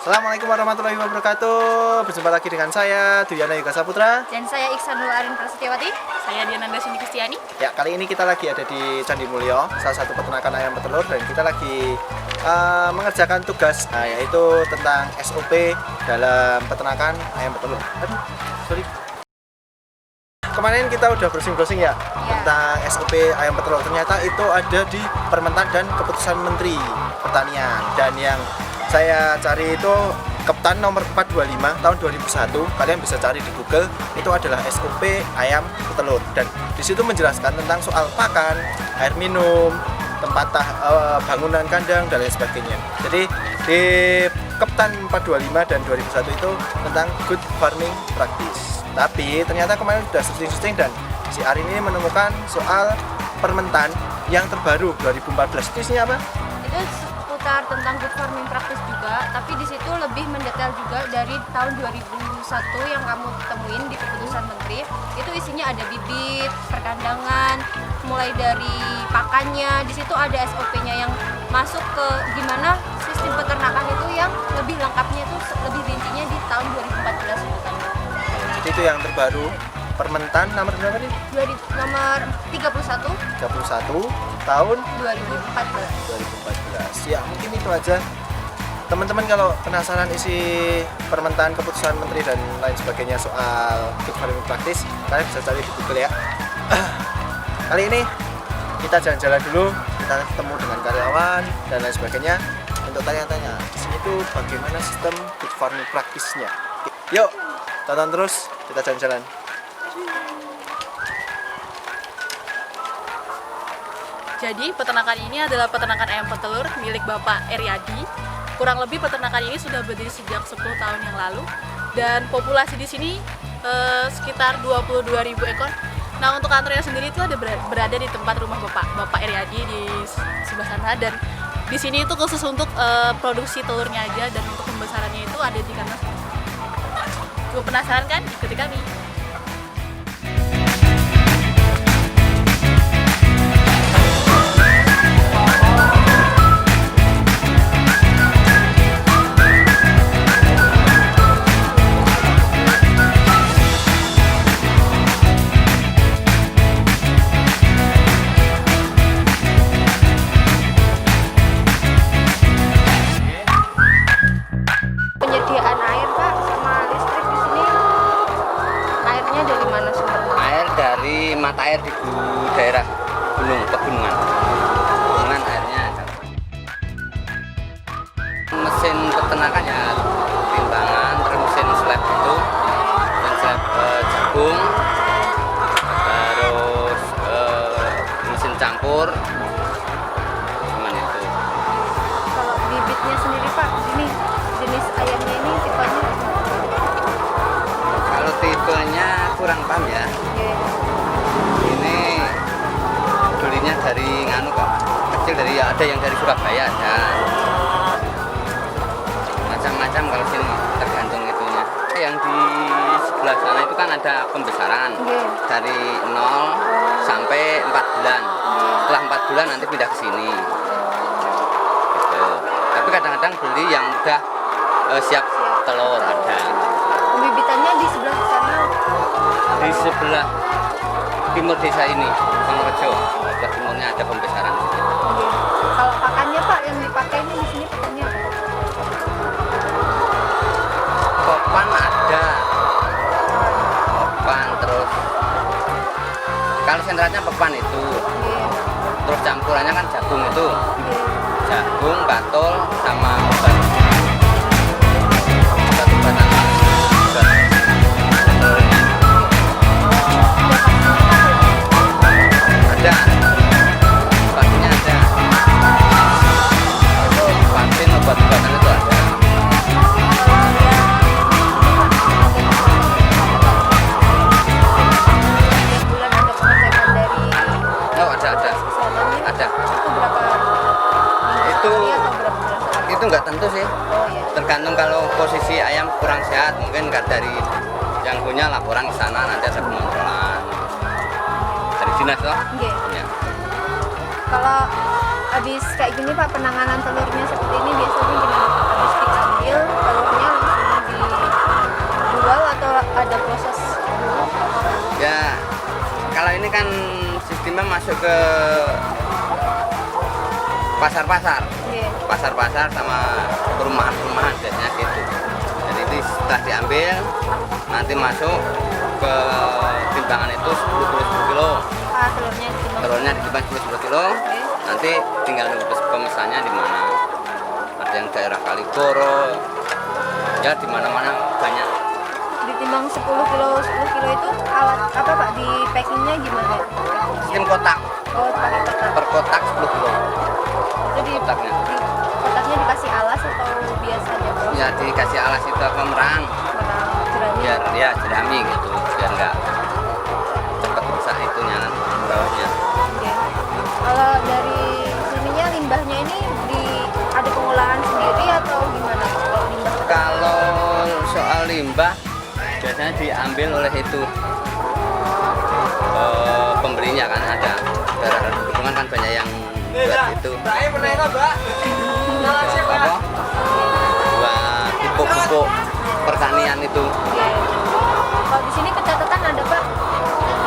Assalamualaikum warahmatullahi wabarakatuh. Berjumpa lagi dengan saya Duyana Yuga Saputra. Dan saya Iksanul Arin Prasetyawati. Saya Diananda Sini Kristiani. Ya, kali ini kita lagi ada di Candi Mulyo, salah satu peternakan ayam petelur, dan kita lagi mengerjakan tugas, yaitu tentang SOP dalam peternakan ayam petelur. Aduh, sorry. Kemarin kita udah browsing-browsing ya tentang SOP ayam petelur. Ternyata itu ada di Permentan dan Keputusan Menteri Pertanian. Dan yang saya cari itu Keptan nomor 425 tahun 2001. Kalian bisa cari di Google. Itu adalah SOP ayam petelur. Dan di situ menjelaskan tentang soal pakan, air minum, tempat bangunan kandang dan lain sebagainya. Jadi di Keptan 425 dan 2001 itu tentang good farming practice. Tapi ternyata kemarin sudah searching dan si Arin ini menemukan soal Permentan yang terbaru 2014. Itu isinya apa? Itu seputar tentang good farming practice juga, tapi di situ lebih mendetail juga dari tahun 2001 yang kamu temuin di keputusan menteri. Itu isinya ada bibit, perkandangan, mulai dari pakannya. Di situ ada SOP-nya yang masuk ke gimana sistem peternakan itu yang lebih lengkapnya itu lebih rincinya di tahun 2014 itu kan. Itu yang terbaru Permentan nomor berapa nih? Nomor 31 tahun 2014. Ya, mungkin itu aja. Teman-teman kalau penasaran isi Permentan, Keputusan Menteri dan lain sebagainya soal good farming practice, kalian bisa cari di Google ya. Kali ini kita jalan-jalan dulu, kita ketemu dengan karyawan dan lain sebagainya untuk tanya-tanya di sini tuh bagaimana sistem good farming practice-nya. Yuk, tonton terus, kita jalan-jalan. Jadi peternakan ini adalah peternakan ayam petelur milik Bapak Eryadi. Kurang lebih peternakan ini sudah berdiri sejak 10 tahun yang lalu dan populasi di sini sekitar 22.000 ekor. Nah, untuk kantornya sendiri itu ada berada di tempat rumah Bapak Eryadi di sebelah sana, dan di sini itu khusus untuk produksi telurnya aja, dan untuk pembesarannya itu ada di kandang. Cukup penasaran kan? Ikuti kami. Penyediaan air Pak sama listrik di sini, airnya dari mana sumbernya? Air dari mata air di daerah pegunungan airnya ada. Mesin peternakan ya timbangan, terus mesin slab itu, dan slab jagung, terus mesin campur, cuman itu. Kalau bibitnya sendiri Pak, ini jenis ayamnya ini tipenya? Kalau tipenya kurang paham ya. Oke. Ini belinya dari nganu kok, kecil, dari ada yang dari Surabaya ada. Macam-macam kalau sini tergantung itunya. Yang di sebelah sana itu kan ada pembesaran dari 0 sampai 4 bulan. Setelah 4 bulan nanti pindah ke sini. Gitu. Tapi kadang-kadang beli yang udah siap telur ada. Pembibitannya di sebelah sana? Di sebelah timur desa ini, Pangrejo, sebelah timurnya ada pembesaran. Oke. Kalau pakannya Pak, yang dipakainya di sini pakannya apa? Kopan ada, kopan, terus kalau sentralnya pepan itu, terus campurannya kan jagung itu, jagung, batul, sama obat-obatan. Ada, vaksinnya ada, vaksin obat-obatan itu ada. Setiap bulan ada pengecekan dari Oh, ada. kesehatannya? Ada. Itu berapa minggu Itu- sekali atau berapa bulan sekali? Itu nggak tentu sih, Oh iya. tergantung kalau posisi ayam kurang sehat, mungkin nggak dari yang punya laporan ke sana, nanti ada pengontrolan dari dinas loh. Oke. Ya. Kalau habis kayak gini Pak, penanganan telurnya seperti ini biasanya gimana Pak? Habis diambil, telurnya ke pasar-pasar. Iya. Pasar-pasar sama perumahan-perumahan biasanya gitu. Jadi itu setelah diambil nanti masuk ke timbangan itu 10 kilo. Telurnya ditimbang. Telurnya ditimbang 10 kilo. Oke. Nanti tinggal nunggu pemesannya di mana. Ada yang daerah Kaligoro. Ya di mana-mana banyak. Ditimbang 10 kilo itu alat apa Pak, di packingnya gimana? Sistem kotak Oh, pakai kotak. per kotak 10 kilo. Jadi kotaknya. kotaknya dikasih alas atau biasa aja Bro? Ya dikasih alas itu apa merang Jerami. biar ya jerami gitu biar nggak cepat rusak itunya kan bawahnya. Oke. Kalau dari sininya limbahnya ini ada pengolahan sendiri atau gimana kalau limbah? Kalau soal limbah biasanya diambil oleh itu pembelinya kan ada daerah dukungan kan banyak yang buat itu apa buat pupuk pertanian itu. Oke. Kalau di sini pencatatan ada Pak?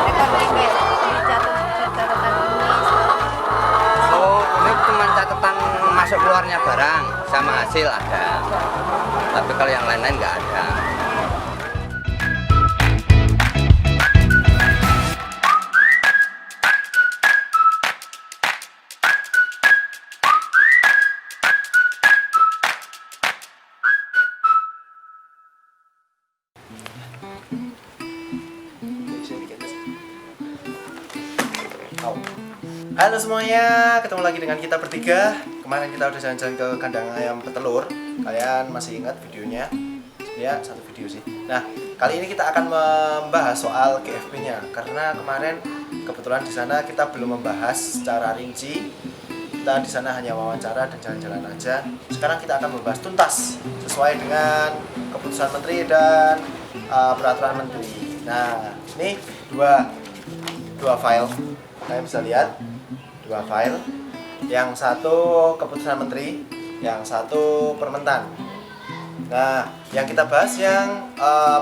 Recording kayak dicatat catatan ini. Oh ini cuma catatan masuk keluarnya barang sama hasil ada, tapi kalau yang lain-lain nggak ada. Halo semuanya, ketemu lagi dengan kita bertiga. Kemarin kita udah jalan-jalan ke kandang ayam petelur. Kalian masih ingat videonya? Ya, satu video sih. Nah, kali ini kita akan membahas soal GFP-nya karena kemarin kebetulan di sana kita belum membahas secara rinci. Kita di sana hanya wawancara dan jalan-jalan aja. Sekarang kita akan membahas tuntas sesuai dengan keputusan menteri dan peraturan menteri. Nah, ini dua file. Kalian bisa lihat dua file, yang satu keputusan menteri, yang satu permentan. Nah, yang kita bahas yang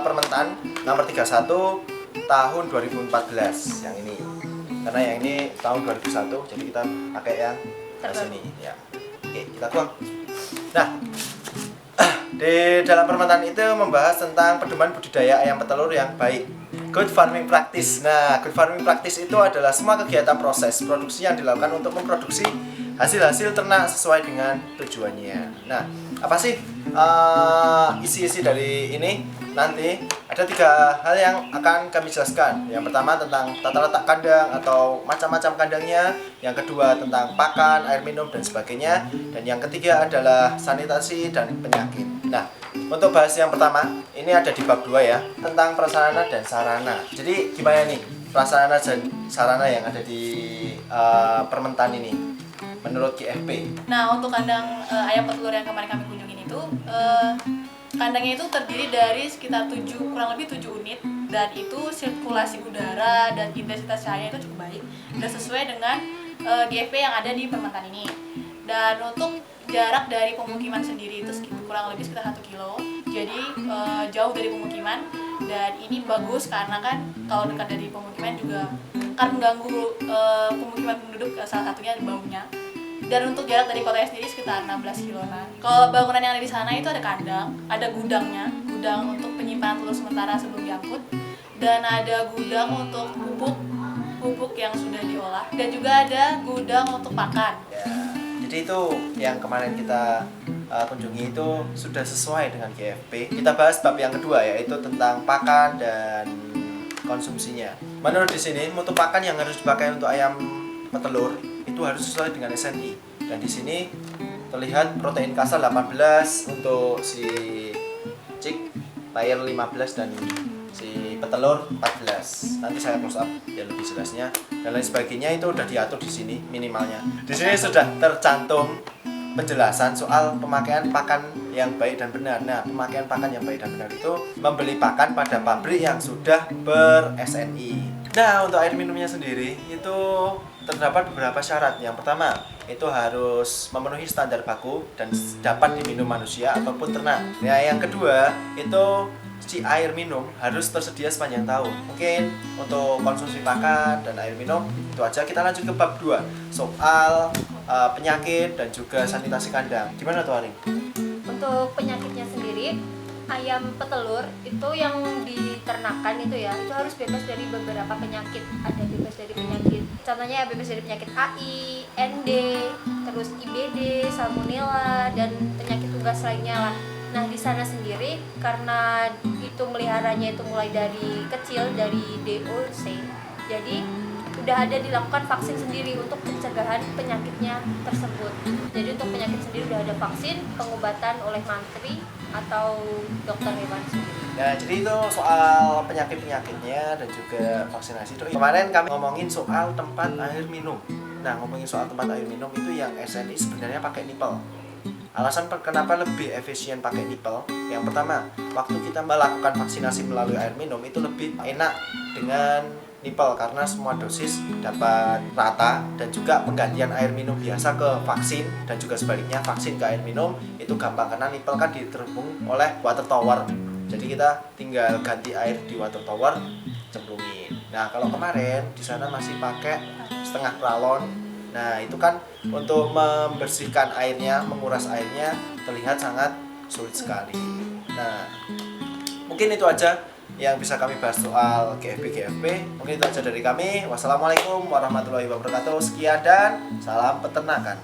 permentan nomor 31 tahun 2014 yang ini. Karena yang ini tahun 2001, jadi kita pakai yang sini ya. Oke, kita tuang. Nah, di dalam permentan itu membahas tentang pedoman budidaya ayam petelur yang baik. Good farming practice. Nah, good farming practice itu adalah semua kegiatan proses produksi yang dilakukan untuk memproduksi hasil-hasil ternak sesuai dengan tujuannya. Nah, apa sih isi-isi dari ini? Nanti ada 3 hal yang akan kami jelaskan. Yang pertama tentang tata letak kandang atau macam-macam kandangnya. Yang kedua tentang pakan, air minum dan sebagainya. Dan yang ketiga adalah sanitasi dan penyakit. Nah, untuk bahas yang pertama, ini ada di bab 2 ya, tentang prasarana dan sarana. Jadi gimana nih prasarana dan sarana yang ada di permentan ini menurut GFP? Nah, untuk kandang ayam petelur yang kemarin kami kunjungin itu, kandangnya itu terdiri dari sekitar kurang lebih 7 unit, dan itu sirkulasi udara dan intensitas cahaya itu cukup baik dan sesuai dengan GFP yang ada di permentan ini. Dan untuk jarak dari pemukiman sendiri itu kurang lebih sekitar 1 kilo, jadi jauh dari pemukiman, dan ini bagus karena kan kalau dekat dari pemukiman juga akan mengganggu pemukiman penduduk, salah satunya baunya. Dan untuk jarak dari kotanya sendiri sekitar 16 kiloan. Kalau bangunan yang ada di sana itu ada kandang, ada gudangnya, gudang untuk penyimpanan telur sementara sebelum diangkut, dan ada gudang untuk pupuk yang sudah diolah, dan juga ada gudang untuk pakan. Ya, jadi itu yang kemarin kita kunjungi itu sudah sesuai dengan GFP. Kita bahas bab yang kedua, yaitu tentang pakan dan konsumsinya. Menurut di sini mutu pakan yang harus dipakai untuk ayam petelur itu harus sesuai dengan SNI. Dan di sini terlihat protein kasar 18 untuk si cik, layar 15 dan si petelur 14. Nanti saya close up biar lebih jelasnya. Dan lain sebagainya itu udah diatur di sini minimalnya. Di sini sudah tercantum penjelasan soal pemakaian pakan yang baik dan benar. Nah, pemakaian pakan yang baik dan benar itu membeli pakan pada pabrik yang sudah ber-SNI. Nah, untuk air minumnya sendiri itu terdapat beberapa syarat. Yang pertama, itu harus memenuhi standar baku dan dapat diminum manusia ataupun ternak. Nah, yang kedua, itu si air minum harus tersedia sepanjang tahun. Mungkin untuk konsumsi pakan dan air minum itu aja. Kita lanjut ke bab 2 soal penyakit dan juga sanitasi kandang. Gimana tuh Arin? Untuk penyakitnya sendiri, ayam petelur itu yang diternakan itu ya, itu harus bebas dari beberapa penyakit. Ada bebas dari penyakit, contohnya ya bebas dari penyakit AI, ND, terus IBD, Salmonella, dan penyakit tugas lainnya lah. Nah di sana sendiri karena itu meliharanya itu mulai dari kecil, dari DOC, jadi udah ada dilakukan vaksin sendiri untuk pencegahan penyakitnya tersebut. Jadi untuk penyakit sendiri udah ada vaksin, pengobatan oleh mantri atau dokter hewan sendiri. Nah, jadi itu soal penyakit-penyakitnya dan juga vaksinasi. Kemarin kami ngomongin soal tempat air minum. Nah, ngomongin soal tempat air minum itu yang SNI sebenarnya pakai nipple. Alasan kenapa lebih efisien pakai nipple, yang pertama, waktu kita melakukan vaksinasi melalui air minum itu lebih enak dengan nipple karena semua dosis dapat rata, dan juga penggantian air minum biasa ke vaksin dan juga sebaliknya vaksin ke air minum itu gampang karena nipple kan diterhubung oleh water tower. Jadi kita tinggal ganti air di water tower, cemplungin. Nah, kalau kemarin di sana masih pakai setengah galon. Nah, itu kan untuk membersihkan airnya, menguras airnya terlihat sangat sulit sekali. Nah, mungkin itu aja yang bisa kami bahas soal GFP. Mungkin itu aja dari kami. Wassalamualaikum warahmatullahi wabarakatuh. Sekian dan salam peternakan.